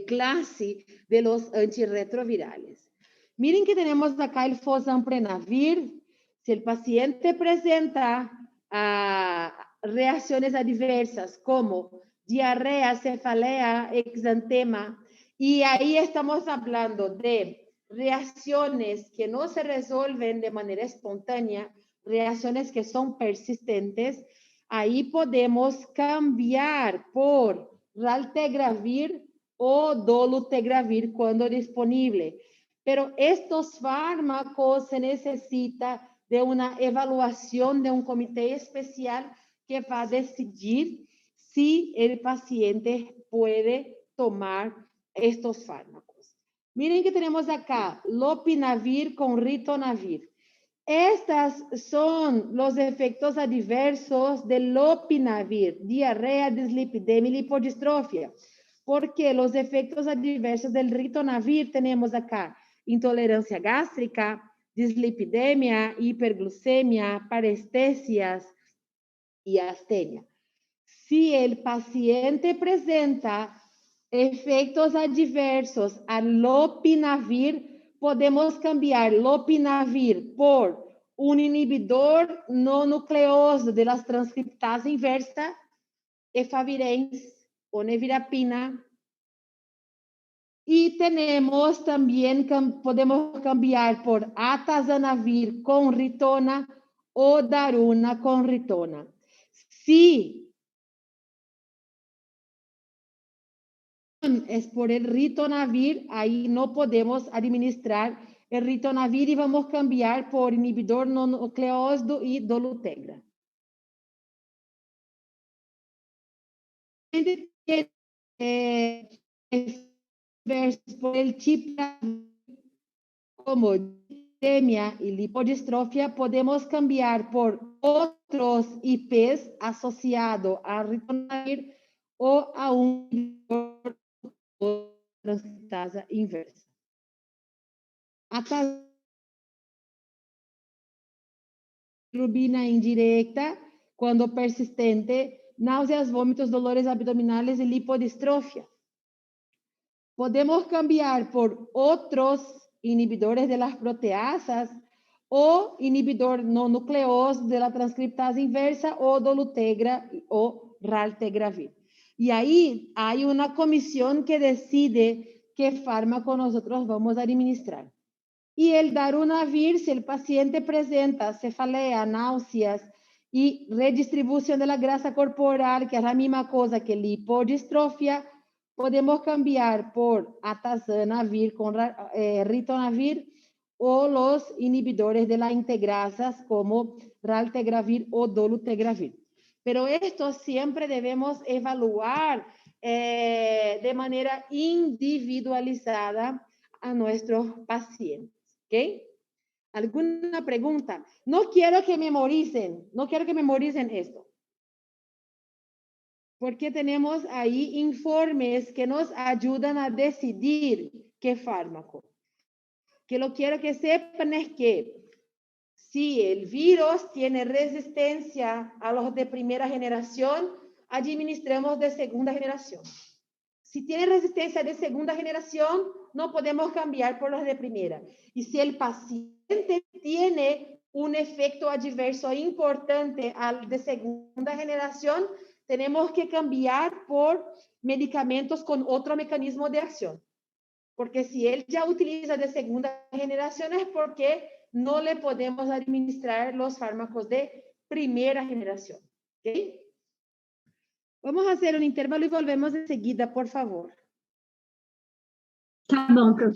clase de los antirretrovirales. Miren que tenemos acá el fosamprenavir. Si el paciente presenta reacciones adversas como diarrea, cefalea, exantema, y ahí estamos hablando de reacciones que no se resuelven de manera espontánea, reacciones que son persistentes, ahí podemos cambiar por raltegravir o dolutegravir cuando disponible. Pero estos fármacos se necesita de una evaluación de un comité especial que va a decidir si el paciente puede tomar estos fármacos. Miren que tenemos acá lopinavir con ritonavir. Estos son los efectos adversos del lopinavir: diarrea, dislipidemia y lipodistrofia. Porque los efectos adversos del ritonavir tenemos acá intolerancia gástrica, dislipidemia, hiperglucemia, parestesias y astenia. Si el paciente presenta efectos adversos al lopinavir, podemos cambiar lopinavir por un inhibidor no nucleoso de las transcriptasa inversa, efavirenz o nevirapina. Y tenemos también, podemos cambiar por atazanavir con ritona o daruna con ritona. Si es por el ritonavir, ahí no podemos administrar el ritonavir y vamos a cambiar por inhibidor no nucleósido y dolutegra. Por el chip como lipidemia y lipodistrofia, podemos cambiar por otros IPs asociados a ritonavir o a un transcriptasa inversa. bilirrubina indirecta, cuando persistente, náuseas, vómitos, dolores abdominales y lipodistrofia. Podemos cambiar por otros inhibidores de las proteasas o inhibidor no nucleoso de la transcriptasa inversa o dolutegra o raltegravir. Y ahí hay una comisión que decide qué fármaco nosotros vamos a administrar. Y el darunavir, si el paciente presenta cefalea, náuseas y redistribución de la grasa corporal, que es la misma cosa que lipodistrofia, podemos cambiar por atazanavir con ritonavir o los inhibidores de las integrasas como raltegravir o dolutegravir. Pero esto siempre debemos evaluar de manera individualizada a nuestros pacientes. ¿Ok? ¿Alguna pregunta? No quiero que memoricen esto. Porque tenemos ahí informes que nos ayudan a decidir qué fármaco. Que lo quiero que sepan es que si el virus tiene resistencia a los de primera generación, administramos de segunda generación. Si tiene resistencia de segunda generación, no podemos cambiar por los de primera. Y si el paciente tiene un efecto adverso importante al de segunda generación, tenemos que cambiar por medicamentos con otro mecanismo de acción. Porque si él ya utiliza de segunda generación es porque no le podemos administrar los fármacos de primera generación. ¿Ok? Vamos a hacer un intervalo y volvemos enseguida, por favor. Tá bom, prof.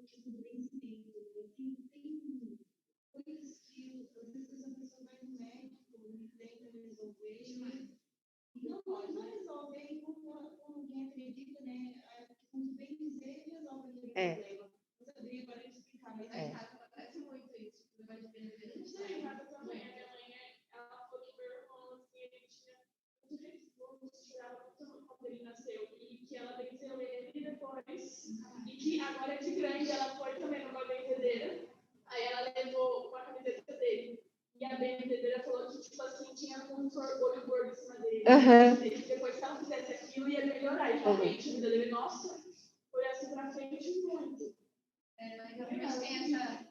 tipo do vencimento, né? Tem coisas que, às vezes, a pessoa vai no médico, tenta resolver, e não resolve, aí como ninguém acredita, né? Com bem dizer, resolve aquele problema. Não saberia agora explicar, mas em casa acontece muito isso. Não vai depender de você. Em casa também, a minha mãe, ela falou que meu irmão, assim, ele tinha muito resistência, tirava muito quando ele nasceu, e que ela venceu ele depois, e que agora de grande ela foi também numa benzedeira, aí ela levou uma camiseta dele, e a benzedeira falou que, tipo assim, tinha muito orgulho gordo em cima dele, e depois que ela fizesse aquilo, ia melhorar, e realmente, a vida dele, nossa, foi assim pra frente muito. Mas realmente tem essa...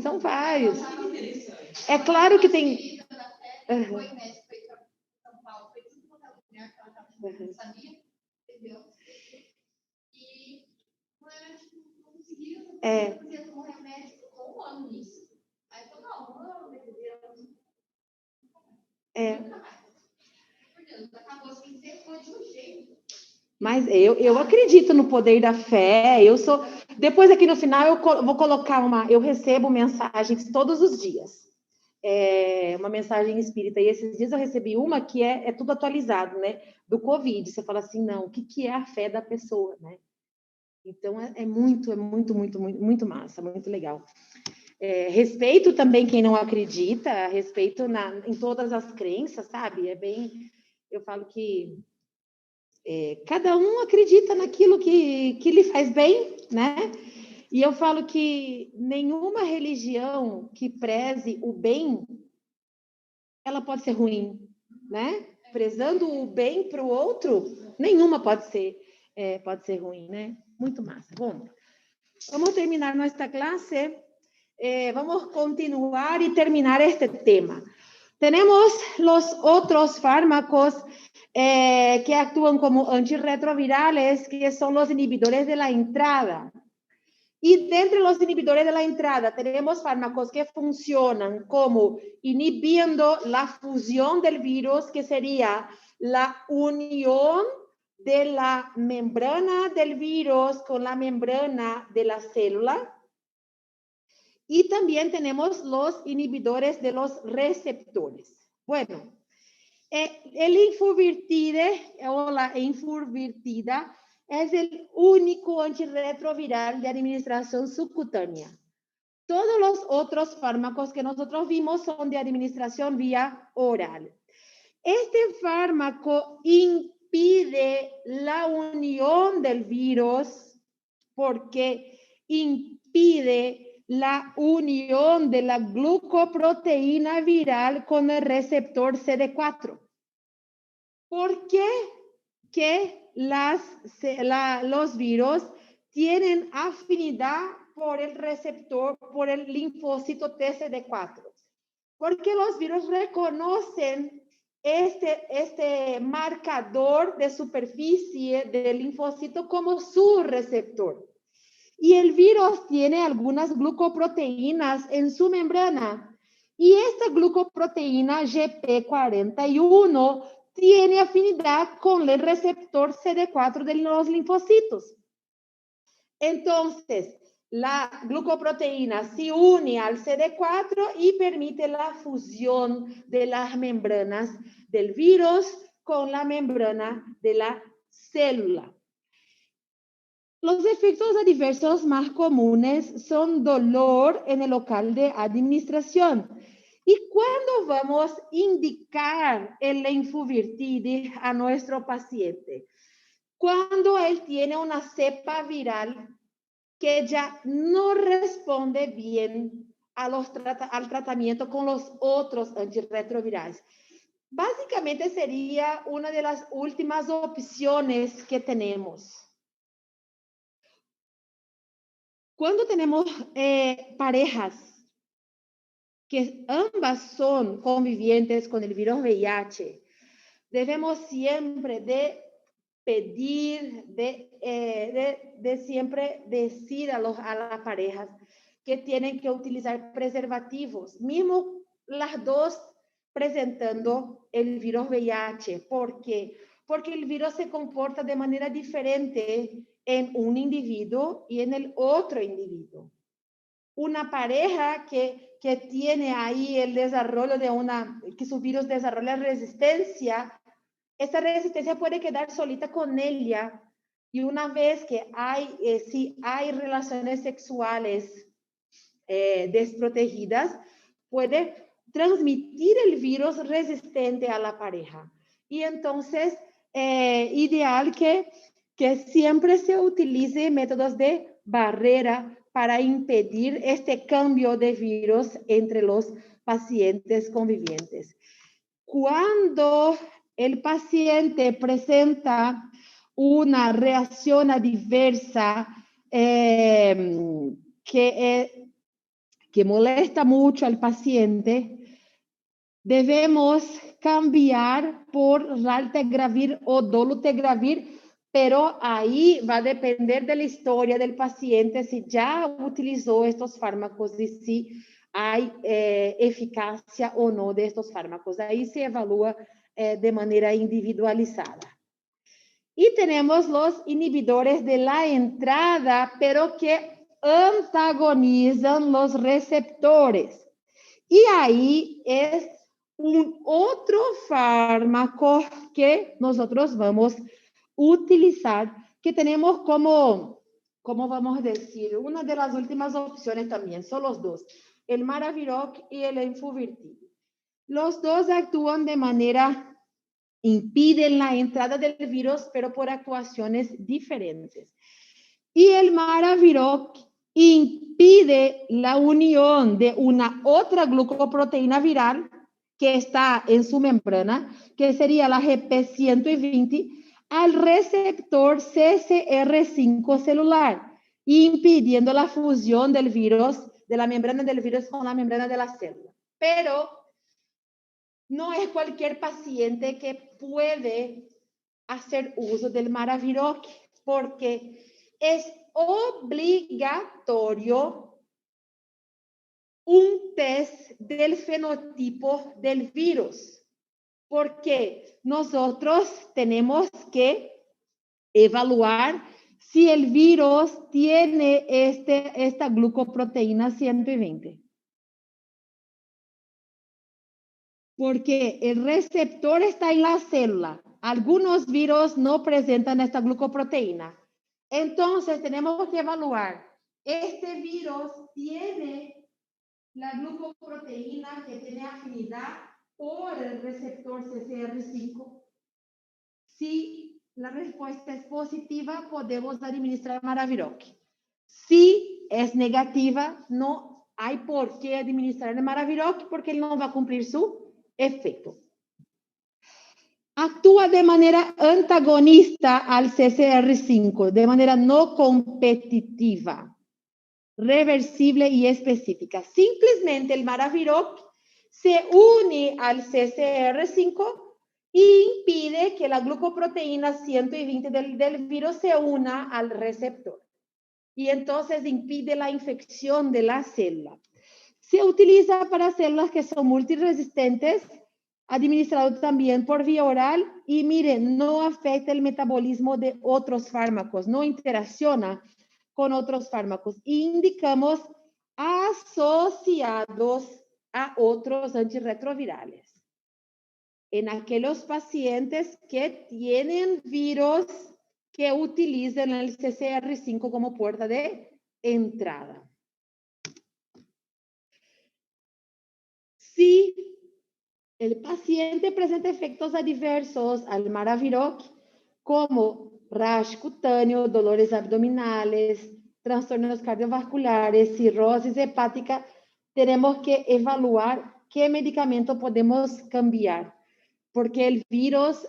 São vários. É claro que tem... Foi médico, foi para São Paulo, foi tudo quanto ela lugar que ela não sabia, entendeu? E não conseguia fazer um remédio, ficou um ano nisso. Aí falou, não, nunca mais. Por Deus, acabou assim, foi de um jeito. Mas eu acredito no poder da fé. Depois aqui no final eu vou colocar eu recebo mensagens todos os dias. Uma mensagem espírita. E esses dias eu recebi uma que é tudo atualizado, né? Do Covid. Você fala assim, não, o que é a fé da pessoa, né? Então é muito massa, muito legal. Respeito também quem não acredita, respeito em todas as crenças, sabe? Eu falo que cada um acredita naquilo que lhe faz bem, né? E eu falo que nenhuma religião que preze o bem, ela pode ser ruim, né? Prezando o bem para o outro, nenhuma pode ser ruim, né? Muito massa. Bom, vamos terminar nossa classe. Vamos continuar y terminar este tema. Tenemos los otros fármacos que actúan como antirretrovirales, que son los inhibidores de la entrada. Y dentro de los inhibidores de la entrada tenemos fármacos que funcionan como inhibiendo la fusión del virus, que sería la unión de la membrana del virus con la membrana de la célula. Y también tenemos los inhibidores de los receptores. Bueno, el infurvirtide o la infurvirtida es el único antirretroviral de administración subcutánea. Todos los otros fármacos que nosotros vimos son de administración vía oral. Este fármaco impide la unión del virus porque impide la unión de la glucoproteína viral con el receptor CD4. ¿Por qué que los virus tienen afinidad por el receptor, por el linfocito TCD4? Porque los virus reconocen este marcador de superficie del linfocito como su receptor. Y el virus tiene algunas glucoproteínas en su membrana. Y esta glucoproteína GP41 tiene afinidad con el receptor CD4 de los linfocitos. Entonces, la glucoproteína se une al CD4 y permite la fusión de las membranas del virus con la membrana de la célula. Los efectos adversos más comunes son dolor en el local de administración. ¿Y cuándo vamos a indicar el infurvirtide a nuestro paciente? Cuando él tiene una cepa viral que ya no responde bien al tratamiento con los otros antirretrovirales. Básicamente sería una de las últimas opciones que tenemos. Cuando tenemos parejas que ambas son convivientes con el virus VIH, debemos siempre de pedir, de siempre decir a las parejas que tienen que utilizar preservativos, mismo las dos presentando el virus VIH. ¿Por qué? Porque el virus se comporta de manera diferente en un individuo y en el otro individuo. Una pareja que tiene ahí el desarrollo que su virus desarrolla resistencia, esta resistencia puede quedar solita con ella. Y una vez que si hay relaciones sexuales desprotegidas, puede transmitir el virus resistente a la pareja. Y entonces, ideal que siempre se utilice métodos de barrera para impedir este cambio de virus entre los pacientes convivientes. Cuando el paciente presenta una reacción adversa que molesta mucho al paciente, debemos cambiar por raltegravir o dolutegravir, pero ahí va a depender de la historia del paciente, si ya utilizó estos fármacos y si hay eficacia o no de estos fármacos. Ahí se evalúa de manera individualizada. Y tenemos los inhibidores de la entrada, pero que antagonizan los receptores. Y ahí es un otro fármaco que nosotros vamos a utilizar, que tenemos como vamos a decir, una de las últimas opciones también, son los dos, el Maraviroc y el Enfuvirtib. Los dos actúan de manera, impiden la entrada del virus, pero por actuaciones diferentes. Y el Maraviroc impide la unión de una otra glucoproteína viral que está en su membrana, que sería la GP120, al receptor CCR5 celular, impidiendo la fusión del virus, de la membrana del virus con la membrana de la célula. Pero no es cualquier paciente que puede hacer uso del Maraviroc, porque es obligatorio un test del fenotipo del virus, porque nosotros tenemos que evaluar si el virus tiene esta glucoproteína 120. Porque el receptor está en la célula. Algunos virus no presentan esta glucoproteína. Entonces, tenemos que evaluar, ¿este virus tiene la glucoproteína que tiene afinidad por el receptor CCR5? Si la respuesta es positiva, podemos administrar Maraviroc. Si es negativa, no hay por qué administrar el Maraviroc porque él no va a cumplir su efecto. Actúa de manera antagonista al CCR5, de manera no competitiva, reversible y específica. Simplemente el Maraviroc se une al CCR5 y impide que la glucoproteína 120 del virus se una al receptor. Y entonces impide la infección de la célula. Se utiliza para células que son multiresistentes, administrado también por vía oral y miren, no afecta el metabolismo de otros fármacos, no interacciona con otros fármacos. Indicamos asociados a otros antirretrovirales. En aquellos pacientes que tienen virus que utilizan el CCR5 como puerta de entrada. Si el paciente presenta efectos adversos al Maraviroc, como rash cutáneo, dolores abdominales, trastornos cardiovasculares, cirrosis hepática, tenemos que evaluar qué medicamento podemos cambiar, porque el virus,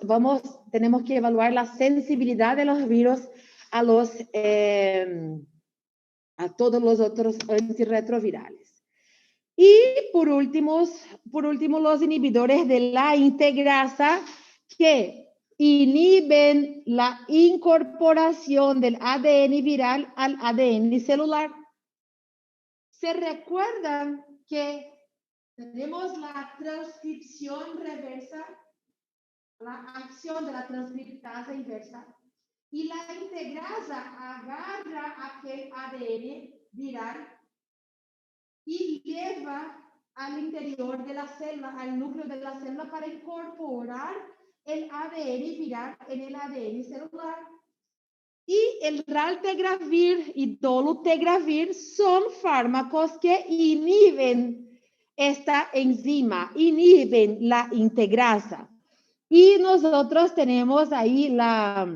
tenemos que evaluar la sensibilidad de los virus a todos los otros antirretrovirales. Y por último, los inhibidores de la integrasa que inhiben la incorporación del ADN viral al ADN celular. ¿Se recuerdan que tenemos la transcripción reversa, la acción de la transcriptasa inversa? y la integrasa agarra aquel ADN viral y lleva al interior de la célula, al núcleo de la célula, para incorporar el ADN viral en el ADN celular. Y el raltegravir y dolutegravir son fármacos que inhiben esta enzima, inhiben la integrasa. Y nosotros tenemos ahí la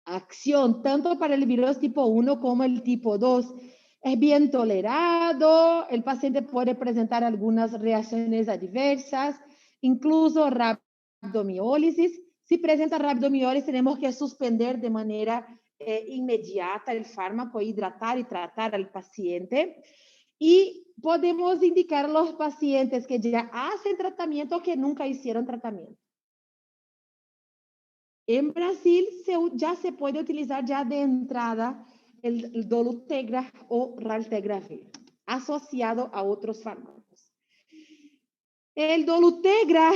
acción tanto para el virus tipo 1 como el tipo 2. Es bien tolerado, el paciente puede presentar algunas reacciones adversas, incluso rabdomiólisis. Si presenta rabdomiólisis, tenemos que suspender de manera inmediata el fármaco, hidratar y tratar al paciente. Y podemos indicar a los pacientes que ya hacen tratamiento que nunca hicieron tratamiento. En Brasil ya se puede utilizar ya de entrada el dolutegra o raltegravir, asociado a otros fármacos. El dolutegra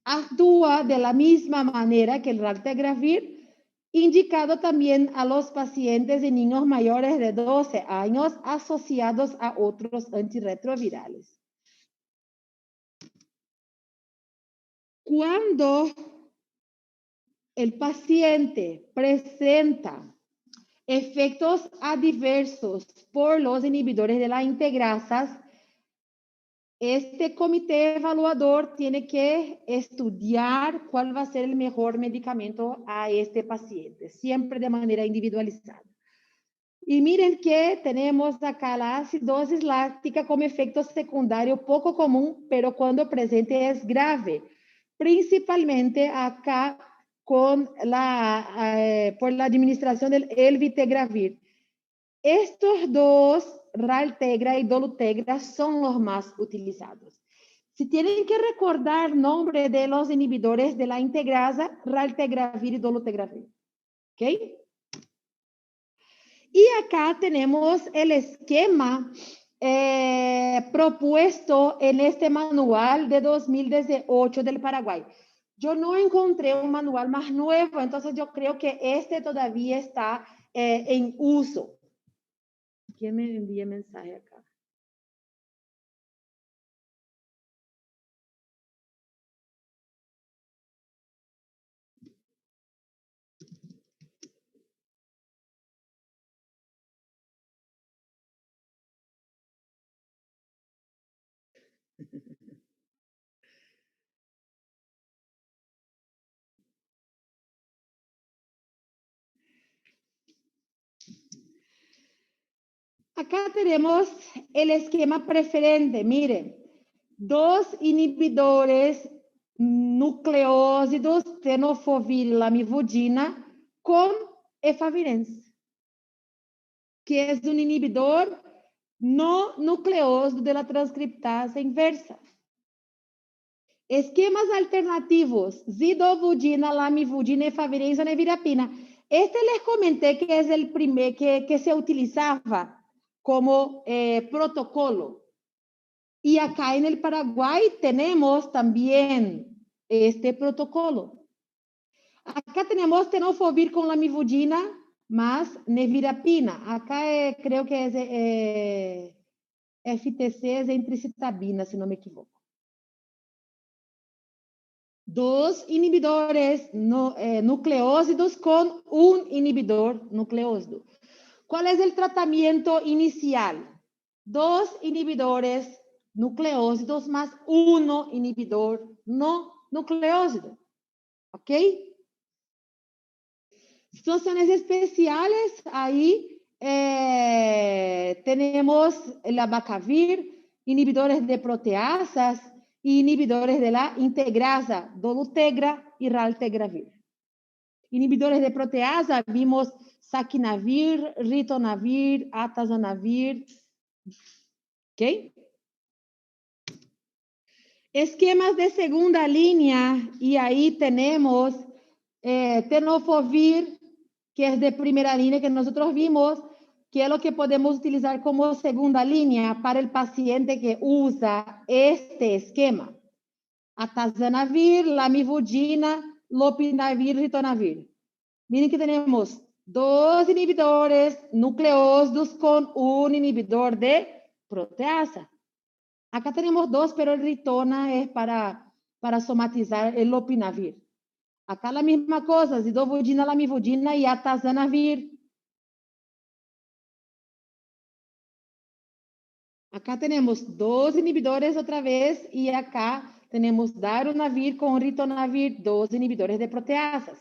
actúa de la misma manera que el raltegravir, indicado también a los pacientes y niños mayores de 12 años asociados a otros antirretrovirales. Cuando el paciente presenta efectos adversos por los inhibidores de las integrasas, este comité evaluador tiene que estudiar cuál va a ser el mejor medicamento a este paciente, siempre de manera individualizada. Y miren que tenemos acá la acidosis láctica como efecto secundario poco común, pero cuando presente es grave, principalmente acá por la administración del elvitegravir. Estos dos, raltegra y dolutegra, son los más utilizados. Si tienen que recordar nombre de los inhibidores de la integrasa, raltegravir y dolutegravir. ¿Ok? Y acá tenemos el esquema propuesto en este manual de 2018 del Paraguay. Yo no encontré un manual más nuevo, entonces yo creo que este todavía está en uso. ¿Quién me envía mensaje acá? Acá tenemos el esquema preferente. Miren, 2 inhibidores nucleósidos, tenofovir y lamivudina, con efavirenz, que es un inhibidor no nucleósido de la transcriptasa inversa. Esquemas alternativos, zidovudina, lamivudina, efavirenz, nevirapina. Este les comenté que es el primer que se utilizaba como protocolo. Y acá en el Paraguay tenemos también este protocolo. Acá tenemos tenofovir con lamivudina más nevirapina. Acá creo que es FTC, es entricitabina, si no me equivoco. 2 inhibidores nucleósidos con un inhibidor nucleósido. ¿Cuál es el tratamiento inicial? 2 inhibidores nucleósidos más 1 inhibidor no nucleósido. ¿Ok? Situaciones especiales, ahí tenemos el abacavir, inhibidores de proteasas y inhibidores de la integrasa, dolutegra y raltegravir. Inhibidores de proteasa, vimos saquinavir, ritonavir, atazanavir. ¿Ok? Esquemas de segunda línea, y ahí tenemos tenofovir, que es de primera línea, que nosotros vimos, que es lo que podemos utilizar como segunda línea para el paciente que usa este esquema. Atazanavir, lamivudina, lopinavir, ritonavir. Miren que tenemos 2 inhibidores nucleósidos con un inhibidor de proteasa. Acá tenemos 2, pero el ritona es para somatizar el lopinavir. Acá la misma cosa, zidovudina, lamivudina y atazanavir. Acá tenemos 2 inhibidores otra vez y acá tenemos darunavir con ritonavir, 2 inhibidores de proteasas.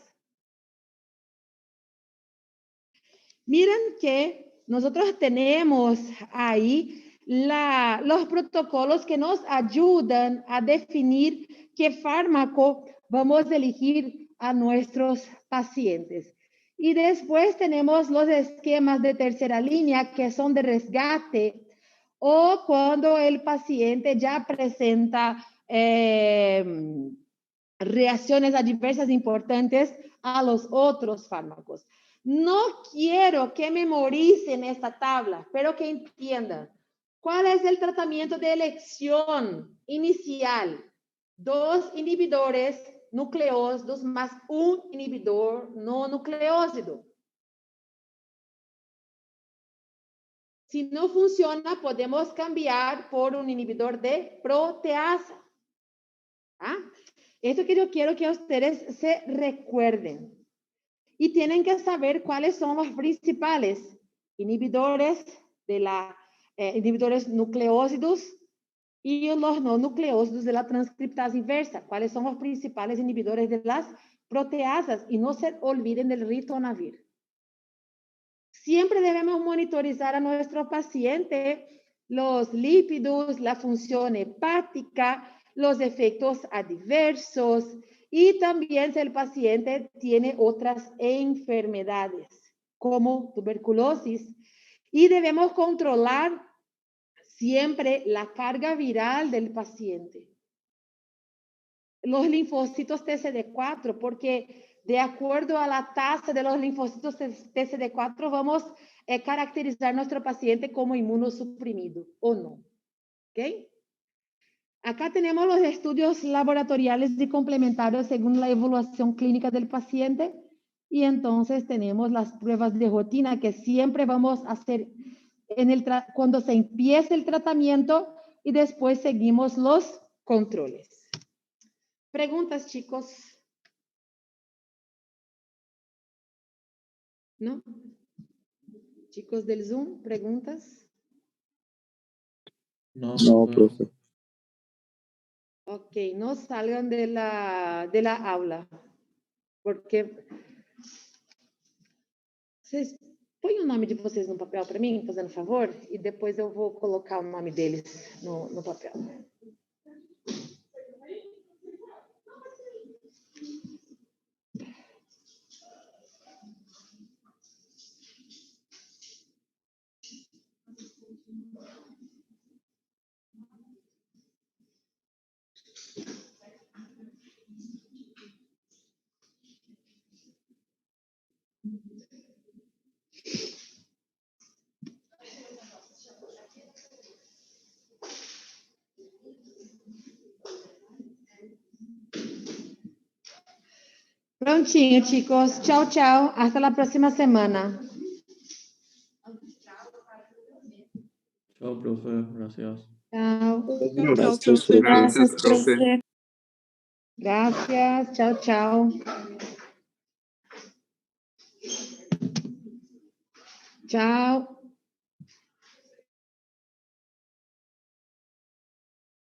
Miren que nosotros tenemos ahí los protocolos que nos ayudan a definir qué fármaco vamos a elegir a nuestros pacientes. Y después tenemos los esquemas de tercera línea que son de resgate o cuando el paciente ya presenta reacciones adversas importantes a los otros fármacos. No quiero que memoricen esta tabla, pero que entiendan cuál es el tratamiento de elección inicial. 2 inhibidores nucleósidos más un inhibidor no nucleósido. Si no funciona, podemos cambiar por un inhibidor de proteasa. ¿Ah? Esto que yo quiero que ustedes se recuerden. Y tienen que saber cuáles son los principales inhibidores inhibidores nucleósidos y los no nucleósidos de la transcriptasa inversa. ¿Cuáles son los principales inhibidores de las proteasas? Y no se olviden del ritonavir. Siempre debemos monitorizar a nuestro paciente los lípidos, la función hepática, los efectos adversos y también si el paciente tiene otras enfermedades como tuberculosis. Y debemos controlar siempre la carga viral del paciente. Los linfocitos TCD4, porque de acuerdo a la tasa de los linfocitos TCD4 vamos a caracterizar a nuestro paciente como inmunosuprimido o no. ¿Ok? Acá tenemos los estudios laboratoriales y complementarios según la evaluación clínica del paciente y entonces tenemos las pruebas de rutina que siempre vamos a hacer cuando se empieza el tratamiento y después seguimos los controles. ¿Preguntas, chicos? ¿No? Chicos del Zoom, ¿preguntas? No, profe. Ok, no salgan de la aula, porque vocês põem o nome de vocês no papel para mim, fazendo favor, e depois eu vou colocar o nome deles no papel. Prontinho, chicos. Chao, chao. Hasta la próxima semana. Chao, profe. Gracias. Chao. Gracias, profe. Gracias, profe. Gracias. Chao, chao. Chao.